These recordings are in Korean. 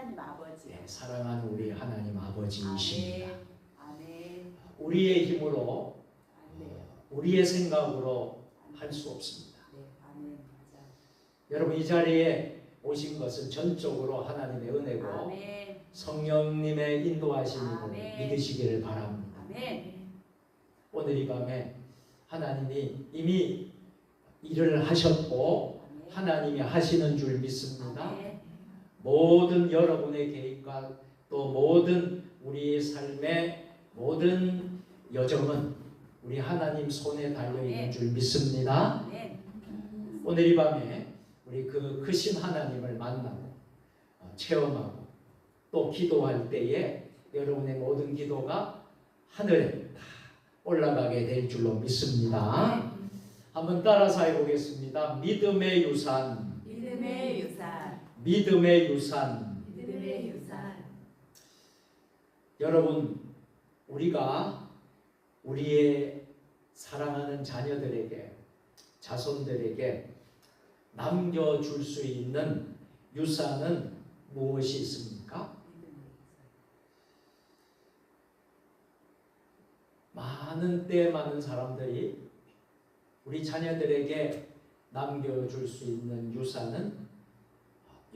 하나님 아버지. 네, 사랑하는 우리 하나님 아버지이십니다. 아멘. 우리의 힘으로 아멘. 우리의 생각으로 할 수 없습니다. 네, 아멘. 맞아요. 여러분 이 자리에 오신 것은 전적으로 하나님의 은혜고 아멘. 성령님의 인도하심을 아멘. 믿으시기를 바랍니다. 아멘. 오늘 이 밤에 하나님이 이미 일을 하셨고 아멘. 하나님이 하시는 줄 믿습니다. 아멘. 모든 여러분의 계획과 또 모든 우리의 삶의 모든 여정은 우리 하나님 손에 달려있는 줄 믿습니다. 아멘. 오늘 이 밤에 우리 그 크신 하나님을 만나고 체험하고 또 기도할 때에 여러분의 모든 기도가 하늘에 다 올라가게 될 줄로 믿습니다. 한번 따라서 해보겠습니다. 믿음의 유산, 믿음의 유산, 믿음의 유산. 믿음의 유산. 여러분 우리가 우리의 사랑하는 자녀들에게 자손들에게 남겨줄 수 있는 유산은 무엇이 있습니까? 많은 사람들이 우리 자녀들에게 남겨줄 수 있는 유산은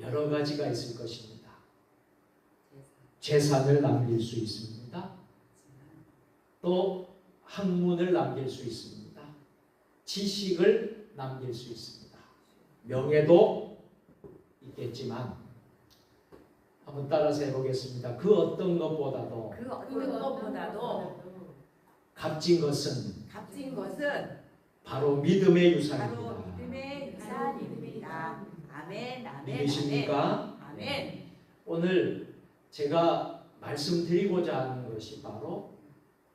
여러 가지가 있을 것입니다. 재산을 남길 수 있습니다. 또 학문을 남길 수 있습니다. 지식을 남길 수 있습니다. 명예도 있겠지만 한번 따라서 해보겠습니다. 그 어떤 것보다도 값진 것은 바로 믿음의 유산입니다. 바로 믿음의 유산입니다. 아멘. 아멘. 믿으십니까? 아멘. 오늘 제가 말씀드리고자 하는 것이 바로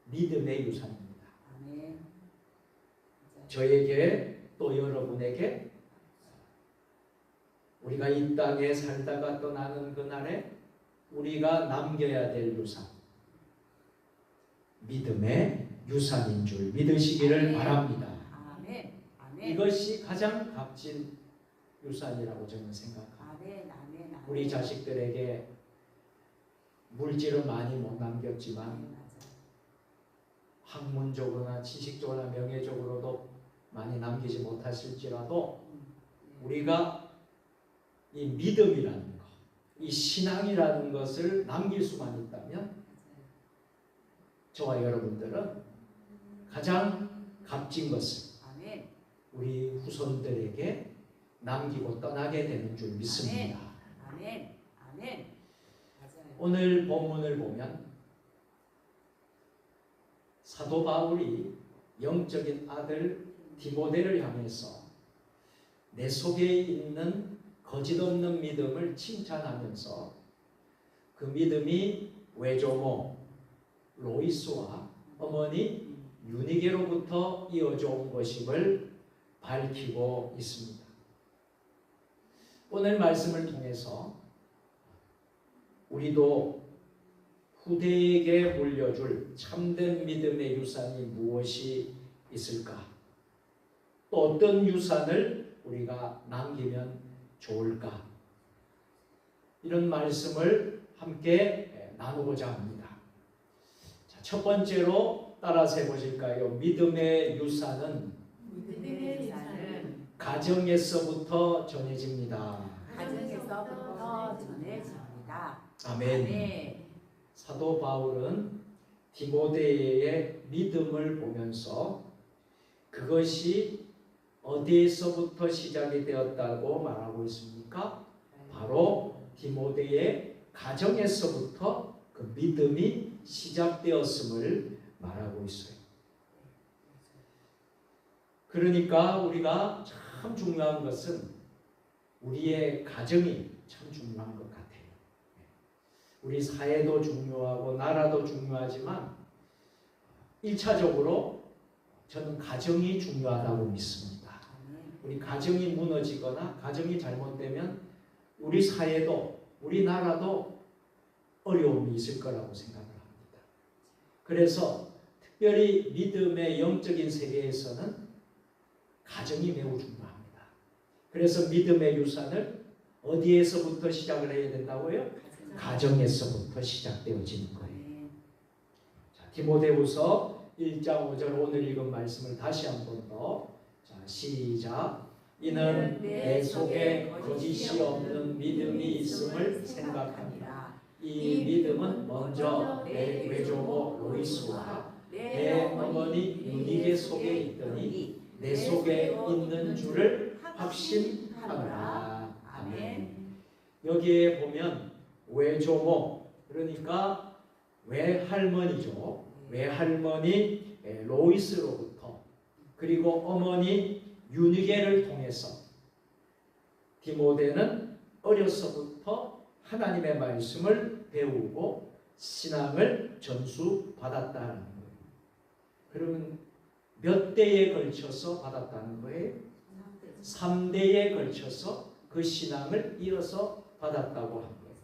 믿음의 유산입니다. 아멘. 저에게 또 여러분에게 우리가 이 땅에 살다가 떠나는 그날에 우리가 남겨야 될 유산, 믿음의 유산인 줄 믿으시기를 아멘. 바랍니다. 아멘. 아멘. 이것이 가장 값진 유산이라고 저는 생각합니다. 아멘. 아멘. 아멘. 우리 자식들에게 물질은 많이 못 남겼지만 맞아요. 학문적으로나 지식적으로나 명예적으로도 많이 남기지 못하실지라도 우리가 이 믿음이라는 것, 이 신앙이라는 것을 남길 수만 있다면 저와 여러분들은 가장 값진 것을 아멘. 우리 후손들에게 남기고 떠나게 되는 줄 믿습니다. 아멘. 아멘. 맞아요. 오늘 본문을 보면 사도 바울이 영적인 아들 디모데를 향해서 내 속에 있는 거짓 없는 믿음을 칭찬하면서 그 믿음이 외조모 로이스와 어머니 유니게로부터 이어져 온 것임을 밝히고 있습니다. 오늘 말씀을 통해서 우리도 후대에게 물려줄 참된 믿음의 유산이 무엇이 있을까? 또 어떤 유산을 우리가 남기면 좋을까? 이런 말씀을 함께 나누고자 합니다. 자, 첫 번째로 따라서 해보실까요? 믿음의 유산은 믿음의 유산은 가정에서부터 전해집니다. 가정에서부터 전해집니다. 아멘. 네. 사도 바울은 디모데의 믿음을 보면서 그것이 어디에서부터 시작이 되었다고 말하고 있습니까? 바로 디모데의 가정에서부터 그 믿음이 시작되었음을 말하고 있어요. 그러니까 우리가 참 중요한 것은 우리의 가정이 참 중요한 것 같아요. 우리 사회도 중요하고 나라도 중요하지만 1차적으로 저는 가정이 중요하다고 믿습니다. 우리 가정이 무너지거나 가정이 잘못되면 우리 사회도 우리 나라도 어려움이 있을 거라고 생각을 합니다. 그래서 특별히 믿음의 영적인 세계에서는 가정이 매우 중요합니다. 그래서 믿음의 유산을 어디에서부터 시작을 해야 된다고요? 가정에서부터 시작되어지는 거예요. 아멘. 자, 디모데후서 1장 5절 오늘 읽은 말씀을 다시 한 번 더. 자, 시작. 이는 내 속에 거짓이 없는 믿음이 있음을 생각합니다. 이 믿음은 먼저 내 외조모 로이스와 내 어머니 유니게 속에 있더니 내 속에 있는 줄을 확신하노라. 아멘. 여기에 보면 외조모, 그러니까 외할머니죠. 외할머니 로이스로부터, 그리고 어머니 유니게를 통해서 디모데는 어려서부터 하나님의 말씀을 배우고 신앙을 전수받았다는 거예요. 그러면 몇 대에 걸쳐서 받았다는 거예요? 3대에 걸쳐서 그 신앙을 이어서 받았다고 한 거예요.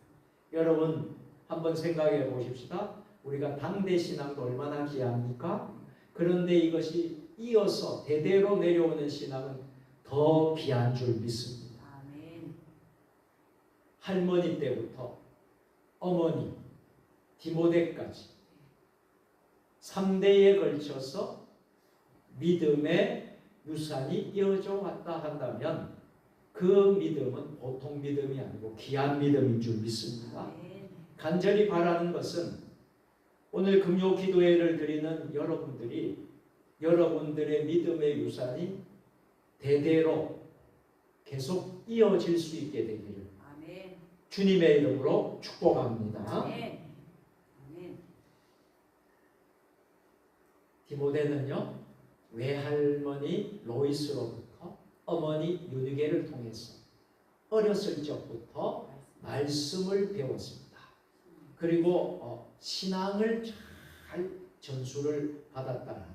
여러분 한번 생각해 보십시다. 우리가 당대 신앙도 얼마나 귀합니까? 그런데 이것이 이어서 대대로 내려오는 신앙은 더 귀한 줄 믿습니다. 아멘. 할머니 때부터 어머니, 디모데까지 3대에 걸쳐서 믿음의 유산이 이어져 왔다 한다면 그 믿음은 보통 믿음이 아니고 귀한 믿음인 줄 믿습니다. 아멘. 간절히 바라는 것은 오늘 금요 기도회를 드리는 여러분들의 믿음의 유산이 대대로 계속 이어질 수 있게 되기를 아멘. 주님의 이름으로 축복합니다. 아멘. 아멘. 디모데는요, 외할머니 로이스로부터 어머니 유니게를 통해서 어렸을 적부터 말씀을 배웠습니다. 그리고 신앙을 잘 전수를 받았다는 거예요.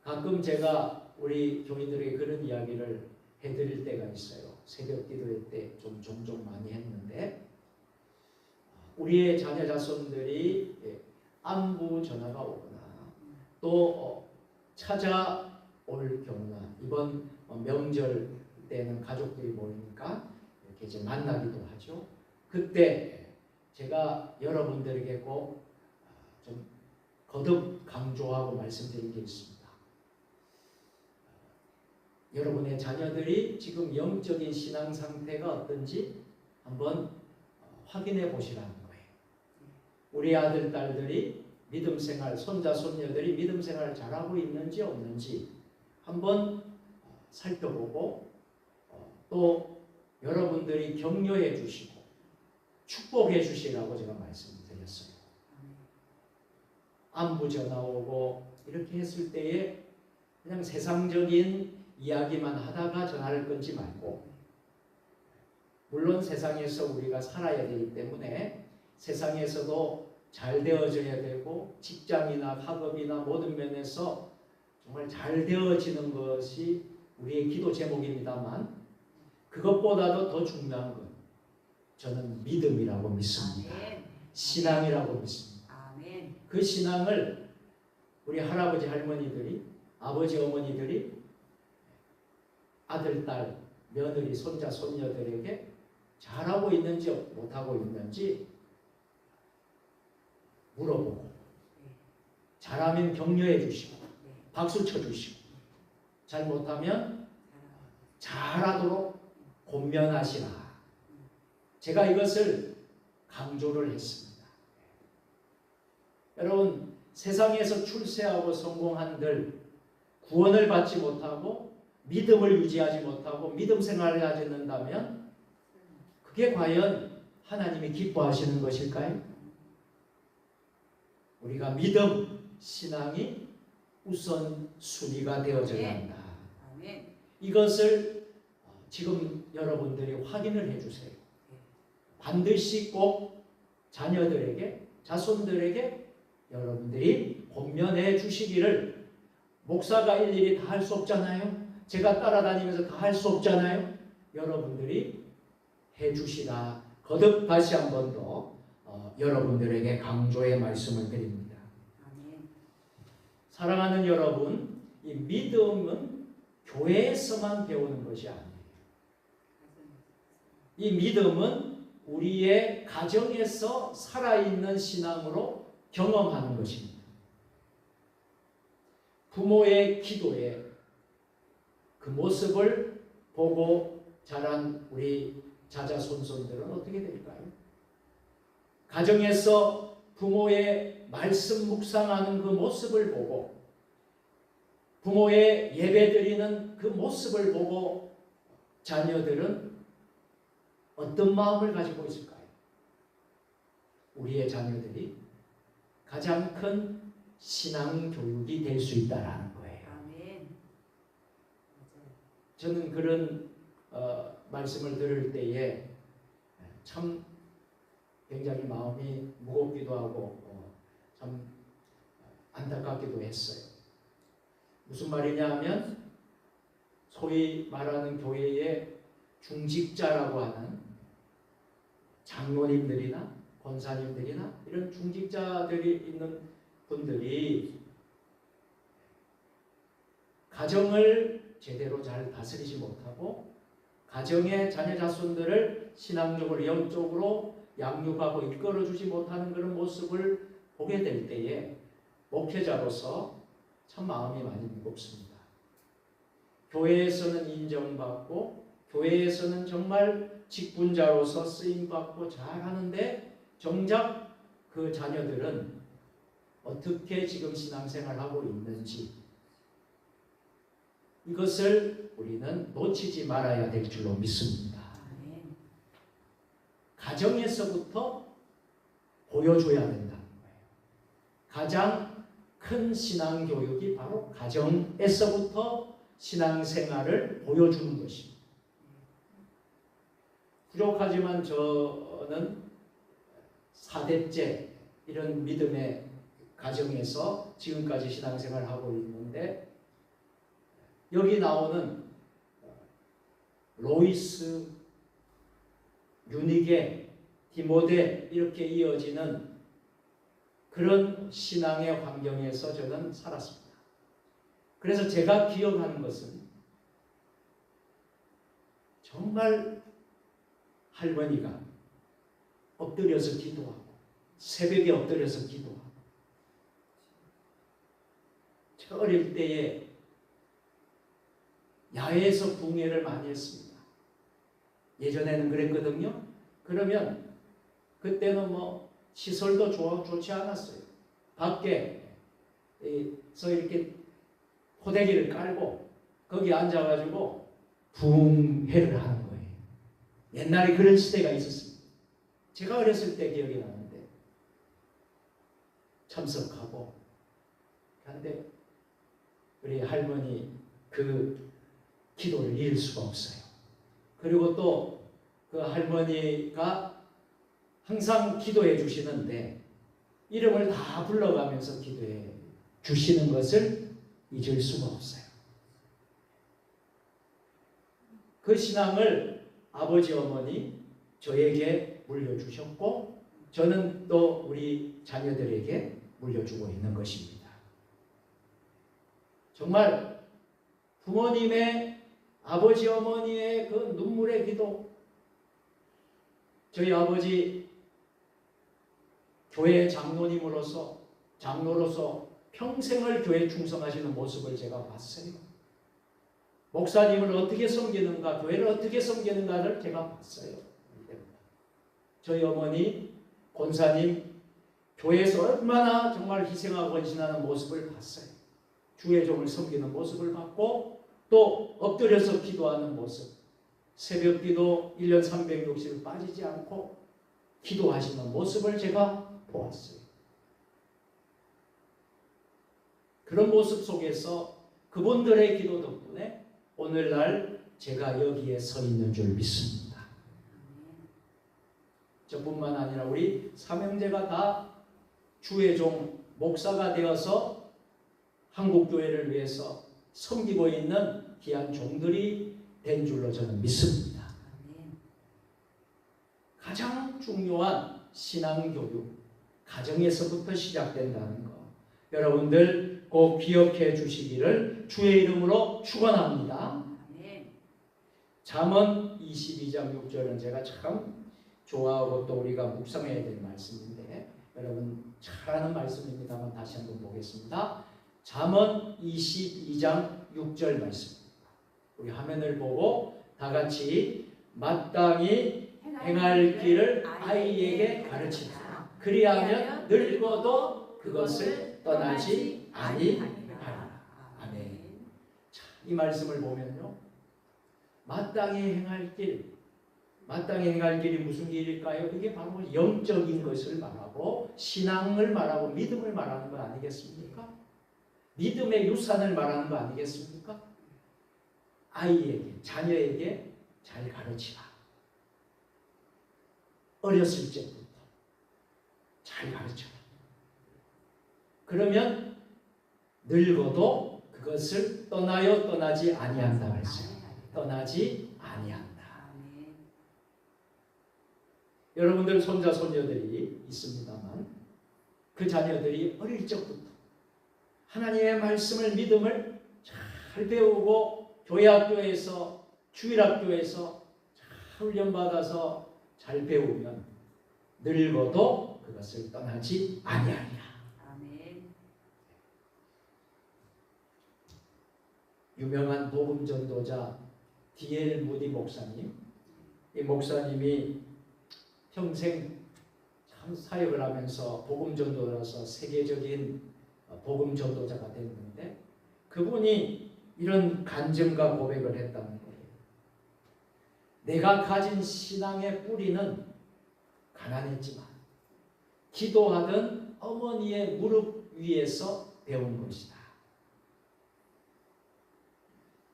가끔 제가 우리 교인들에게 그런 이야기를 해드릴 때가 있어요. 새벽 기도회 때 좀 종종 많이 했는데, 우리의 자녀 자손들이 안부 전화가 오거나 또 찾아올 경우나, 이번 명절 때는 가족들이 모이니까 이렇게 이제 만나기도 하죠. 그때 제가 여러분들에게 꼭 좀 거듭 강조하고 말씀드린 게 있습니다. 여러분의 자녀들이 지금 영적인 신앙 상태가 어떤지 한번 확인해 보시라는 거예요. 우리 아들, 딸들이 믿음 생활, 손자, 손녀들이 믿음 생활을 잘하고 있는지 없는지 한번 살펴보고, 또 여러분들이 격려해 주시고 축복해 주시라고 제가 말씀드렸어요. 안부 전화 오고 이렇게 했을 때에 그냥 세상적인 이야기만 하다가 전화를 끊지 말고, 물론 세상에서 우리가 살아야 되기 때문에 세상에서도 잘 되어져야 되고 직장이나 학업이나 모든 면에서 정말 잘 되어지는 것이 우리의 기도 제목입니다만, 그것보다도 더 중요한 건 저는 믿음이라고 믿습니다. 아멘. 신앙이라고 믿습니다. 아멘. 그 신앙을 우리 할아버지 할머니들이, 아버지 어머니들이 아들, 딸, 며느리, 손자, 손녀들에게 잘하고 있는지 못하고 있는지 물어보고, 잘하면 격려해 주시고 박수 쳐 주시고, 잘못하면 잘하도록 권면하시라. 제가 이것을 강조를 했습니다. 여러분, 세상에서 출세하고 성공한들 구원을 받지 못하고 믿음을 유지하지 못하고 믿음 생활을 하지 않는다면 그게 과연 하나님이 기뻐하시는 것일까요? 우리가 믿음, 신앙이 우선순위가 되어져야 한다. 아멘. 이것을 지금 여러분들이 확인을 해주세요. 반드시 꼭 자녀들에게, 자손들에게 여러분들이 권면해 주시기를, 목사가 일일이 다 할 수 없잖아요. 제가 따라다니면서 다 할 수 없잖아요. 여러분들이 해주시라. 거듭 다시 한 번 더 여러분들에게 강조의 말씀을 드립니다. 아멘. 사랑하는 여러분, 이 믿음은 교회에서만 배우는 것이 아니에요. 이 믿음은 우리의 가정에서 살아있는 신앙으로 경험하는 것입니다. 부모의 기도에 그 모습을 보고 자란 우리 자자손손들은 어떻게 될까요? 가정에서 부모의 말씀 묵상하는 그 모습을 보고 부모의 예배드리는 그 모습을 보고 자녀들은 어떤 마음을 가지고 있을까요? 우리의 자녀들이 가장 큰 신앙 교육이 될 수 있다라는 거예요. 아멘. 저는 그런 말씀을 들을 때에 참 굉장히 마음이 무겁기도 하고 참 안타깝기도 했어요. 무슨 말이냐 하면 소위 말하는 교회의 중직자라고 하는 장로님들이나 권사님들이나 이런 중직자들이 있는 분들이 가정을 제대로 잘 다스리지 못하고 가정의 자녀 자손들을 신앙적으로 영적으로 양육하고 이끌어주지 못하는 그런 모습을 보게 될 때에 목회자로서 참 마음이 많이 무겁습니다. 교회에서는 인정받고 교회에서는 정말 직분자로서 쓰임받고 잘하는데 정작 그 자녀들은 어떻게 지금 신앙생활하고 있는지 이것을 우리는 놓치지 말아야 될 줄로 믿습니다. 가정에서부터 보여줘야 된다는 거예요. 가장 큰 신앙교육이 바로 가정에서부터 신앙생활을 보여주는 것입니다. 부족하지만 저는 4대째 이런 믿음의 가정에서 지금까지 신앙생활을 하고 있는데 여기 나오는 로이스, 유니게, 디모데 이렇게 이어지는 그런 신앙의 환경에서 저는 살았습니다. 그래서 제가 기억하는 것은 정말 할머니가 엎드려서 기도하고 새벽에 엎드려서 기도하고 저 어릴 때에 야외에서 붕괴를 많이 했습니다. 예전에는 그랬거든요. 그러면 그때는 뭐 시설도 좋지 않았어요. 밖에서 이렇게 포대기를 깔고 거기 앉아가지고 붕괴를 하는 거예요. 옛날에 그런 시대가 있었습니다. 제가 어렸을 때 기억이 나는데 참석하고 그런데 우리 할머니 그 기도를 잃을 수가 없어요. 그리고 또 그 할머니가 항상 기도해 주시는데 이름을 다 불러가면서 기도해 주시는 것을 잊을 수가 없어요. 그 신앙을 아버지 어머니 저에게 물려주셨고 저는 또 우리 자녀들에게 물려주고 있는 것입니다. 정말 부모님의 아버지 어머니의 그 눈물의 기도 저희 아버지 교회 장로로서 평생을 교회 충성하시는 모습을 제가 봤어요. 목사님을 어떻게 섬기는가, 교회를 어떻게 섬기는가를 제가 봤어요. 저희 어머니, 권사님, 교회에서 얼마나 정말 희생하고 헌신하는 모습을 봤어요. 주의 종을 섬기는 모습을 봤고 또 엎드려서 기도하는 모습, 새벽 기도 1년 360일 빠지지 않고 기도하시는 모습을 제가 보았어요. 그런 모습 속에서 그분들의 기도 덕분에 오늘날 제가 여기에 서 있는 줄 믿습니다. 저뿐만 아니라 우리 삼형제가 다 주의 종 목사가 되어서 한국교회를 위해서 섬기고 있는 귀한 종들이 된 줄로 저는 믿습니다. 가장 중요한 신앙교육, 가정에서부터 시작된다는 것. 여러분들 꼭 기억해 주시기를 주의 이름으로 축원합니다. 잠언 22장 6절은 제가 참 좋아하고 또 우리가 묵상해야 될 말씀인데 여러분 잘 아는 말씀입니다만 다시 한번 보겠습니다. 잠언 22장 6절 말씀. 우리 화면을 보고 다 같이 마땅히 행할 길을 아이에게 가르치라. 그리하면 늙어도 그것을 떠나지 아니하리라. 아멘. 자, 이 말씀을 보면요. 마땅히 행할 길, 마땅히 행할 길이 무슨 길일까요? 이게 바로 영적인 것을 말하고 신앙을 말하고 믿음을 말하는 거 아니겠습니까? 믿음의 유산을 말하는 거 아니겠습니까? 아이에게, 자녀에게 잘 가르치라. 어렸을 적부터 잘 가르쳐라. 그러면 늙어도 그것을 떠나요 떠나지 아니한다 그랬어요. 떠나지 아니한다. 여러분들 손자 손녀들이 있습니다만 그 자녀들이 어릴 적부터 하나님의 말씀을 믿음을 잘 배우고 교회학교에서 주일학교에서 잘 훈련받아서 잘 배우면 늙어도 그것을 떠나지 아니하리라. 아멘. 유명한 복음 전도자 D.L. 무디 목사님, 이 목사님이 평생 참 사역을 하면서 복음 전도라서 세계적인 복음 전도자가 됐는데 그분이 이런 간증과 고백을 했다는 거예요. 내가 가진 신앙의 뿌리는 가난했지만 기도하던 어머니의 무릎 위에서 배운 것이다.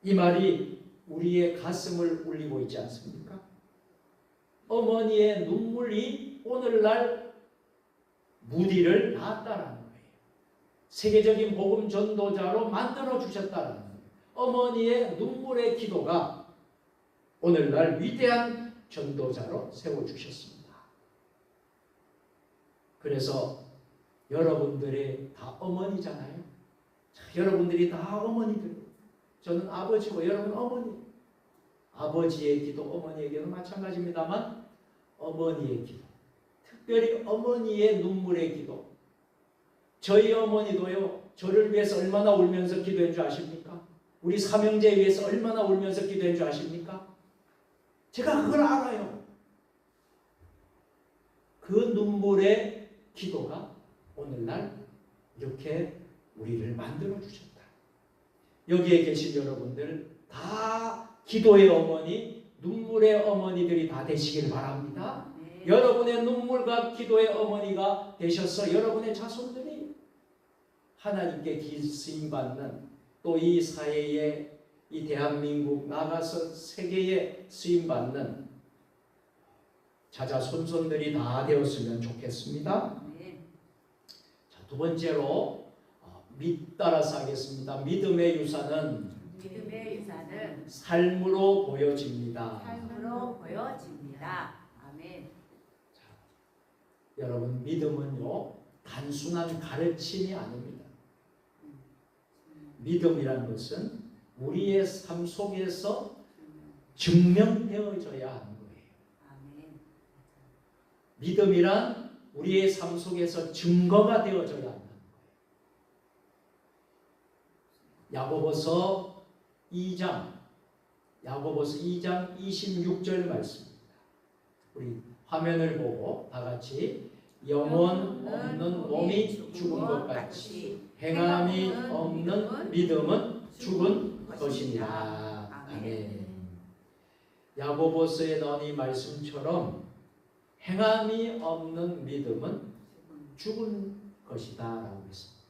이 말이 우리의 가슴을 울리고 있지 않습니까? 어머니의 눈물이 오늘날 무디를 낳았다라는 거예요. 세계적인 복음 전도자로 만들어 주셨다라는 거예요. 어머니의 눈물의 기도가 오늘날 위대한 전도자로 세워주셨습니다. 그래서 여러분들이 다 어머니잖아요. 여러분들이 다 어머니들. 저는 아버지고 여러분 어머니. 아버지의 기도, 어머니의 기도 마찬가지입니다만 어머니의 기도, 특별히 어머니의 눈물의 기도. 저희 어머니도요, 저를 위해서 얼마나 울면서 기도한 줄 아십니까? 우리 삼형제 위해서 얼마나 울면서 기도한 줄 아십니까? 제가 그걸 알아요. 그 눈물의 기도가 오늘날 이렇게 우리를 만들어 주셨다. 여기에 계신 여러분들 다 기도의 어머니, 눈물의 어머니들이 다 되시길 바랍니다. 네. 여러분의 눈물과 기도의 어머니가 되셔서 여러분의 자손들이 하나님께 쓰임받는 또 이 사회에 이 대한민국 나가서 세계에 쓰임받는 자자 손손들이 다 되었으면 좋겠습니다. 네. 자, 두 번째로 따라서 하겠습니다. 믿음의 유산은 삶으로 보여집니다. 삶으로 보여집니다. 아멘. 자, 여러분 믿음은요 단순한 가르침이 아닙니다. 믿음이라는 것은 우리의 삶 속에서 증명되어져야 하는 거예요. 아멘. 믿음이란 우리의 삶 속에서 증거가 되어져야 한다는 거예요. 야고보서 2장 26절 말씀입니다. 우리 화면을 보고 다 같이 영혼 없는 몸이 죽은 것 같이 행함이 없는 믿음은 죽은 것이니라. 아멘. 야고보서에 나온 이 말씀처럼 행함이 없는 믿음은 죽은 것이다 라고 했습니다.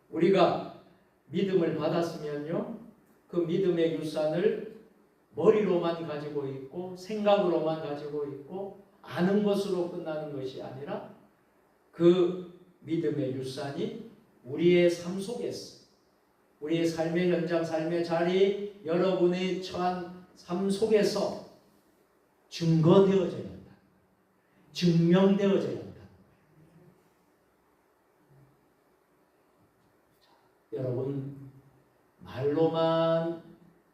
우리가 믿음을 받았으면요 그 믿음의 유산을 머리로만 가지고 있고 생각으로만 가지고 있고 아는 것으로 끝나는 것이 아니라 그 믿음의 유산이 우리의 삶 속에서 우리의 삶의 현장, 삶의 자리, 여러분의 처한 삶 속에서 증거되어져야 한다. 증명되어져야 한다. 여러분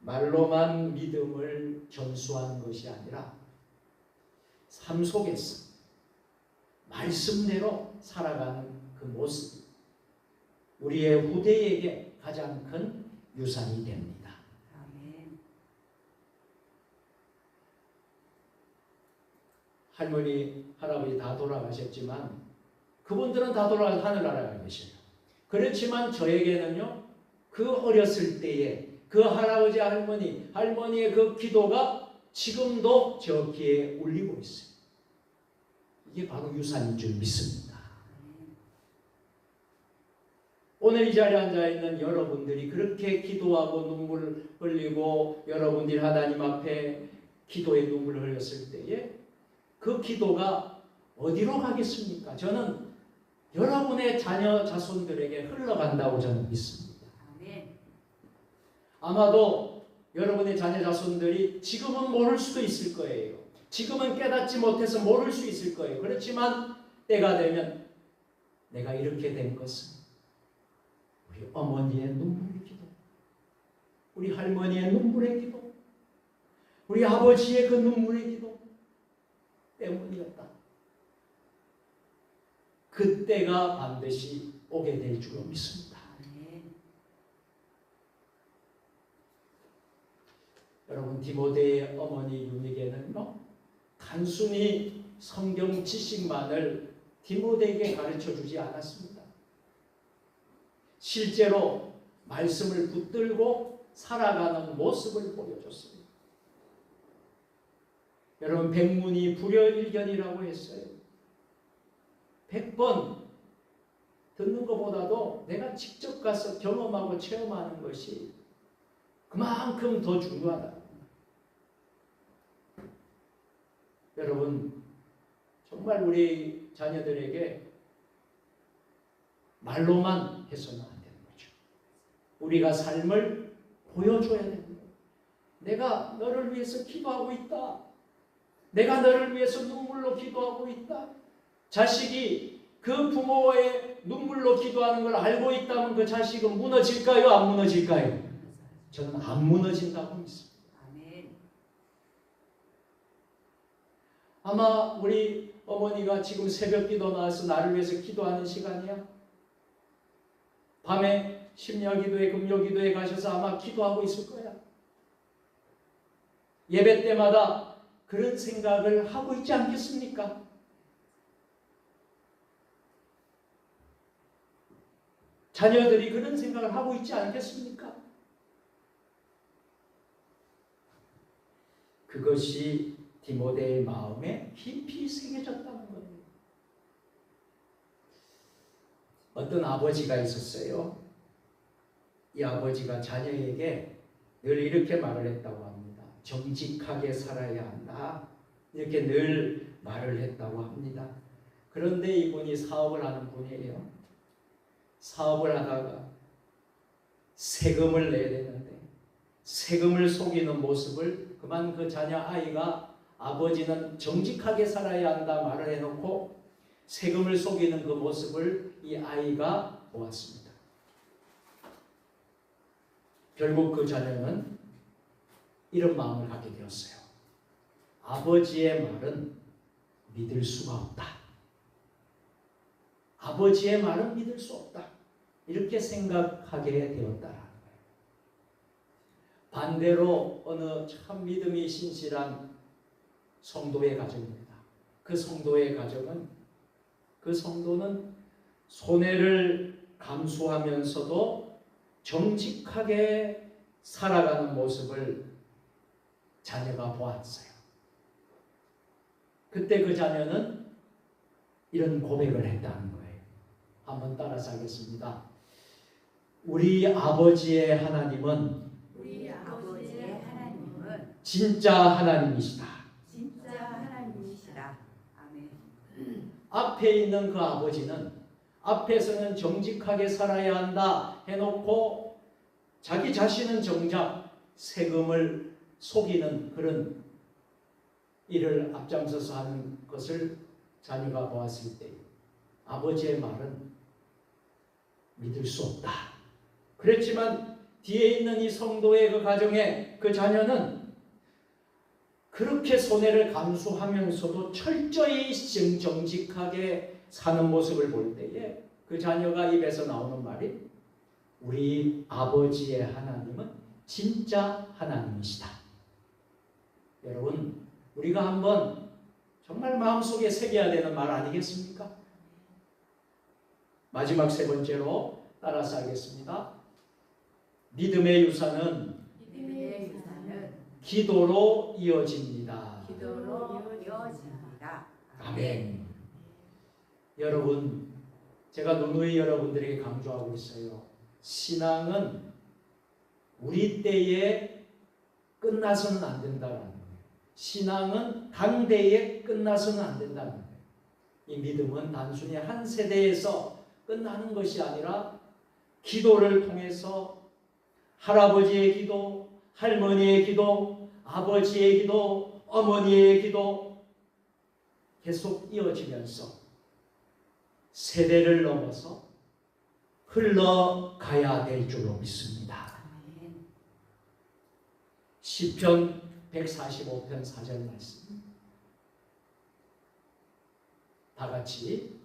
말로만 믿음을 전수하는 것이 아니라 삶 속에서 말씀대로 살아가는 그 모습, 우리의 후대에게 가장 큰 유산이 됩니다. 아멘. 할머니, 할아버지 다 돌아가셨지만 그분들은 다 돌아가서 하늘나라에 계셔요. 그렇지만 저에게는요, 그 어렸을 때에 그 할아버지, 할머니의 그 기도가 지금도 저 귀에 울리고 있어요. 이게 바로 유산인 줄 믿습니다. 오늘 이 자리에 앉아있는 여러분들이 그렇게 기도하고 눈물을 흘리고 여러분들이 하나님 앞에 기도의 눈물을 흘렸을 때에 그 기도가 어디로 가겠습니까? 저는 여러분의 자녀 자손들에게 흘러간다고 저는 믿습니다. 아멘. 아마도 여러분의 자녀 자손들이 지금은 모를 수도 있을 거예요. 지금은 깨닫지 못해서 모를 수 있을 거예요. 그렇지만 때가 되면 내가 이렇게 된 것은 우리 어머니의 눈물의 기도, 우리 할머니의 눈물의 기도, 우리 아버지의 그 눈물의 기도 때문이었다. 그때가 반드시 오게 될 줄로 믿습니다. 아멘. 여러분, 디모데의 어머니 유미게는요, 단순히 성경 지식만을 디모데에게 가르쳐 주지 않았습니다. 실제로 말씀을 붙들고 살아가는 모습을 보여줬습니다. 여러분, 백문이 불여일견이라고 했어요. 100번 듣는 것보다도 내가 직접 가서 경험하고 체험하는 것이 그만큼 더 중요하다. 여러분, 정말 우리 자녀들에게 말로만 해서는 안 되는 거죠. 우리가 삶을 보여줘야 되는 거예요. 내가 너를 위해서 기도하고 있다. 내가 너를 위해서 눈물로 기도하고 있다. 자식이 그 부모의 눈물로 기도하는 걸 알고 있다면 그 자식은 무너질까요? 안 무너질까요? 저는 안 무너진다고 믿습니다. 아멘. 아마 우리 어머니가 지금 새벽 기도 나와서 나를 위해서 기도하는 시간이야. 밤에 심야기도회, 금요기도회 가셔서 아마 기도하고 있을 거야. 예배 때마다 그런 생각을 하고 있지 않겠습니까? 자녀들이 그런 생각을 하고 있지 않겠습니까? 그것이 디모데의 마음에 깊이 새겨졌다는 거예요. 어떤 아버지가 있었어요. 이 아버지가 자녀에게 늘 이렇게 말을 했다고 합니다. 정직하게 살아야 한다. 이렇게 늘 말을 했다고 합니다. 그런데 이분이 사업을 하는 분이에요. 사업을 하다가 세금을 내야 되는데 세금을 속이는 모습을 그만 그 자녀 아이가 아버지는 정직하게 살아야 한다 말을 해놓고 세금을 속이는 그 모습을 이 아이가 보았습니다. 결국 그 자녀는 이런 마음을 갖게 되었어요. 아버지의 말은 믿을 수가 없다. 아버지의 말은 믿을 수 없다. 이렇게 생각하게 되었다라는 거예요. 반대로 어느 참 믿음이 신실한 성도의 가정입니다. 그 성도의 가정은 그 성도는 손해를 감수하면서도 정직하게 살아가는 모습을 자녀가 보았어요. 그때 그 자녀는 이런 고백을 했다는 거예요. 한번 따라서 하겠습니다. 우리 아버지의 하나님은 우리 아버지의 하나님은 진짜 하나님이시다. 진짜 하나님이시다. 아멘. 앞에 있는 그 아버지는 앞에서는 정직하게 살아야 한다 해놓고 자기 자신은 정작 세금을 속이는 그런 일을 앞장서서 하는 것을 자녀가 보았을 때 아버지의 말은 믿을 수 없다. 그렇지만 뒤에 있는 이 성도의 그 가정에 그 자녀는 그렇게 손해를 감수하면서도 철저히 정직하게 사는 모습을 볼 때에 그 자녀가 입에서 나오는 말이 우리 아버지의 하나님은 진짜 하나님이시다. 여러분, 우리가 한번 정말 마음속에 새겨야 되는 말 아니겠습니까? 마지막 세 번째로 따라서 하겠습니다. 믿음의 유산은 믿음의 유산은 기도로 이어집니다. 기도로 이어집니다. 아멘. 여러분, 제가 누누이 여러분들에게 강조하고 있어요. 신앙은 우리 때에 끝나서는 안 된다는 거예요. 신앙은 당대에 끝나서는 안 된다는 거예요. 이 믿음은 단순히 한 세대에서 끝나는 것이 아니라 기도를 통해서 할아버지의 기도, 할머니의 기도, 아버지의 기도, 어머니의 기도 계속 이어지면서 세대를 넘어서 흘러가야 될 줄로 믿습니다. 시편 145편 4절 말씀 다 같이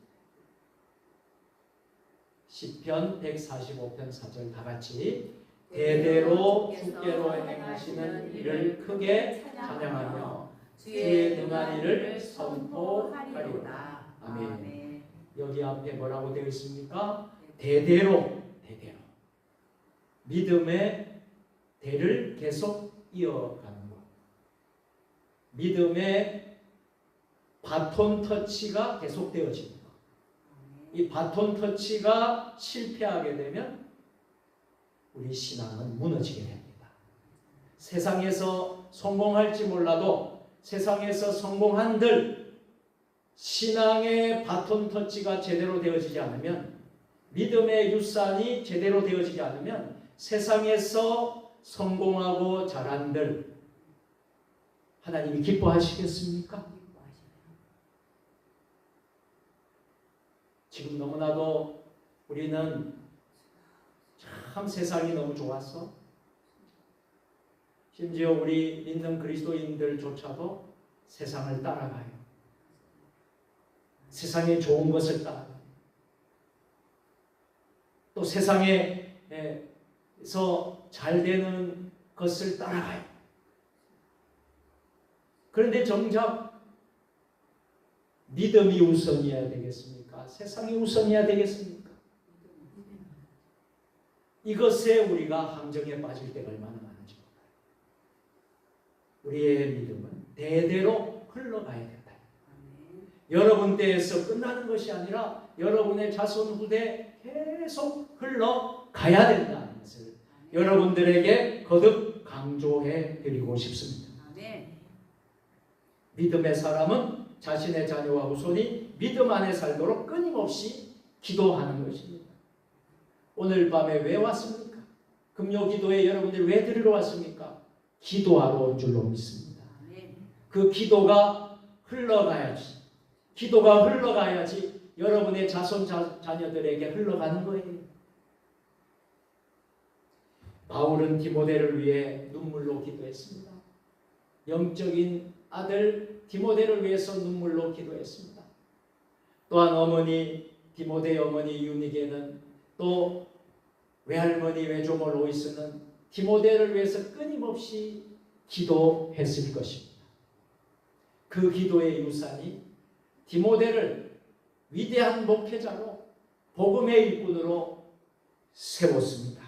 시편 145편 4절 다 같이 대대로 주께로 행하시는 일을 크게 찬양하며 주의 능한 일을 선포하리로다. 아멘. 여기 앞에 뭐라고 되어 있습니까? 대대로 믿음의 대를 계속 이어가는 것. 믿음의 바톤 터치가 계속되어지는 것. 이 바톤 터치가 실패하게 되면 우리 신앙은 무너지게 됩니다. 세상에서 성공할지 몰라도 세상에서 성공한들 신앙의 바톤 터치가 제대로 되어지지 않으면 믿음의 유산이 제대로 되어지지 않으면 세상에서 성공하고 잘한들 하나님이 기뻐하시겠습니까? 지금 너무나도 우리는 참 세상이 너무 좋았어. 심지어 우리 믿는 그리스도인들조차도 세상을 따라가요. 세상에 좋은 것을 따라가요. 또 세상에서 잘 되는 것을 따라가요. 그런데 정작 믿음이 우선이어야 되겠습니까? 세상이 우선이어야 되겠습니까? 이것에 우리가 함정에 빠질 때가 얼마나 많은지 몰라요. 우리의 믿음은 대대로 흘러가야 된다. 여러분 때에서 끝나는 것이 아니라 여러분의 자손 후대 계속 흘러가야 된다는 것을 여러분들에게 거듭 강조해 드리고 싶습니다. 믿음의 사람은 자신의 자녀와 후손이 믿음 안에 살도록 끊임없이 기도하는 것입니다. 오늘 밤에 왜 왔습니까? 금요 기도에 여러분들 왜 드리러 왔습니까? 기도하러 온 줄로 믿습니다. 그 기도가 흘러가야지. 기도가 흘러가야지 여러분의 자손 자녀들에게 흘러가는 거예요. 바울은 디모데를 위해 눈물로 기도했습니다. 영적인 아들 디모데를 위해서 눈물로 기도했습니다. 또한 어머니 디모데의 어머니 유니게는 또 외할머니 외조모 로이스는 디모데를 위해서 끊임없이 기도했을 것입니다. 그 기도의 유산이 디모데를 위대한 목회자로 복음의 일꾼으로 세웠습니다.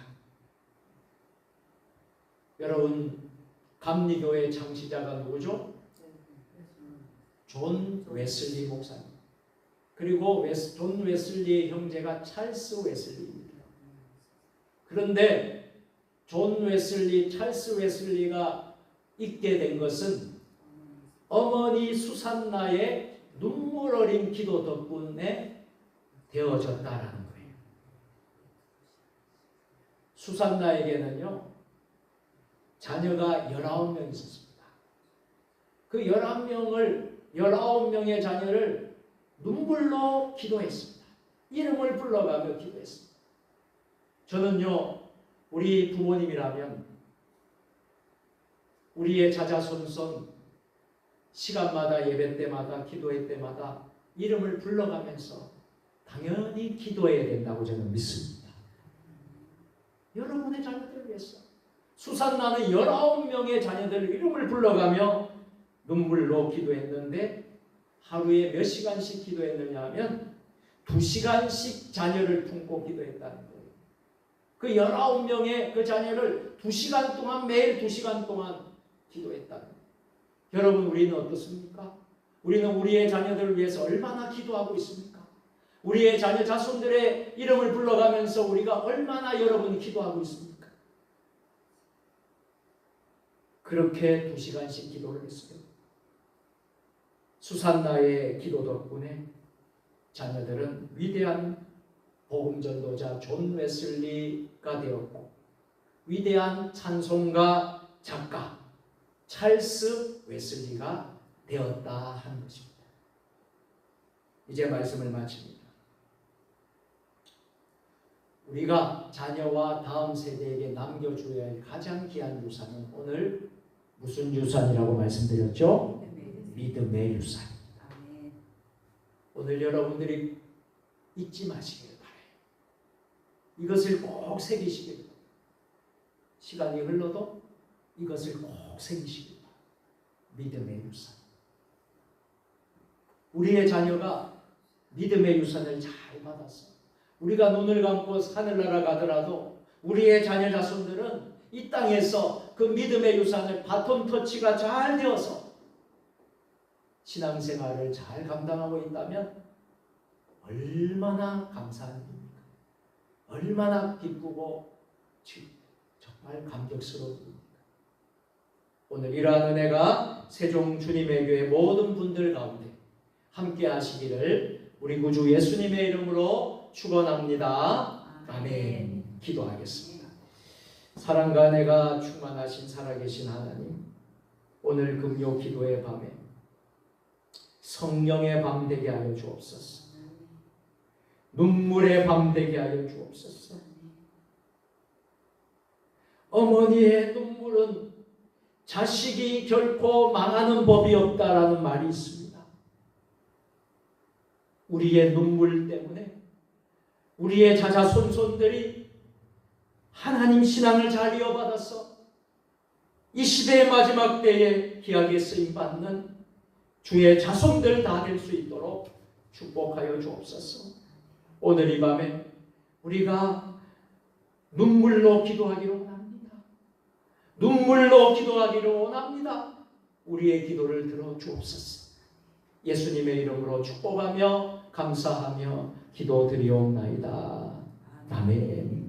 여러분, 감리교의 창시자가 누구죠? 존 웨슬리 목사님. 그리고 존 웨슬리의 형제가 찰스 웨슬리입니다. 그런데 존 웨슬리, 찰스 웨슬리가 있게 된 것은 어머니 수산나의 눈물 어린 기도 덕분에 되어졌다라는 거예요. 수산나에게는요, 자녀가 19명 있었습니다. 그 19명의 자녀를 눈물로 기도했습니다. 이름을 불러가며 기도했습니다. 저는요, 우리 부모님이라면 우리의 자자손손 시간마다 예배 때마다 기도회 때마다 이름을 불러가면서 당연히 기도해야 된다고 저는 믿습니다. 여러분의 자녀들을 위해서 수산나는 19명의 자녀들 이름을 불러가며 눈물로 기도했는데 하루에 몇 시간씩 기도했느냐 하면 2시간씩 자녀를 품고 기도했다는 거예요. 그 19명의 그 자녀를 2시간 동안 매일 2시간 동안 기도했다는 거예요. 여러분 우리는 어떻습니까? 우리는 우리의 자녀들을 위해서 얼마나 기도하고 있습니까? 우리의 자녀 자손들의 이름을 불러가면서 우리가 얼마나 여러분 기도하고 있습니까? 그렇게 2시간씩 기도를 했어요. 수산나의 기도 덕분에 자녀들은 위대한 복음전도자 존 웨슬리가 되었고 위대한 찬송가 작가 찰스 웨슬리가 되었다 하는 것입니다. 이제 말씀을 마칩니다. 우리가 자녀와 다음 세대에게 남겨줘야 할 가장 귀한 유산은 오늘 무슨 유산이라고 말씀드렸죠? 믿음의 유산입니다. 오늘 여러분들이 잊지 마시길 바라요. 이것을 꼭 새기시길 바라요. 시간이 흘러도 이것을 꼭 새기시길 바라요. 믿음의 유산. 우리의 자녀가 믿음의 유산을 잘 받았어. 우리가 눈을 감고 하늘나라 가더라도 우리의 자녀 자손들은 이 땅에서 그 믿음의 유산을 바톤 터치가 잘 되어서 신앙생활을 잘 감당하고 있다면 얼마나 감사한 일입니까? 얼마나 기쁘고 정말 감격스러운 일입니까? 오늘 이러한 은혜가 세종 주님의 교회 모든 분들 가운데 함께 하시기를 우리 구주 예수님의 이름으로 축원합니다. 아멘. 기도하겠습니다. 사랑과 은혜가 충만하신 살아계신 하나님, 오늘 금요 기도의 밤에 성령의 밤 되게 하여 주옵소서. 눈물의 밤 되게 하여 주옵소서. 어머니의 눈물은 자식이 결코 망하는 법이 없다라는 말이 있습니다. 우리의 눈물 때문에 우리의 자자손손들이 하나님 신앙을 잘 이어받아서 이 시대의 마지막 때에 귀하게 쓰임받는 주의 자손들 다 될 수 있도록 축복하여 주옵소서. 오늘 이 밤에 우리가 눈물로 기도하기를 원합니다. 눈물로 기도하기를 원합니다. 우리의 기도를 들어 주옵소서. 예수님의 이름으로 축복하며 감사하며 기도드리옵나이다. 아멘.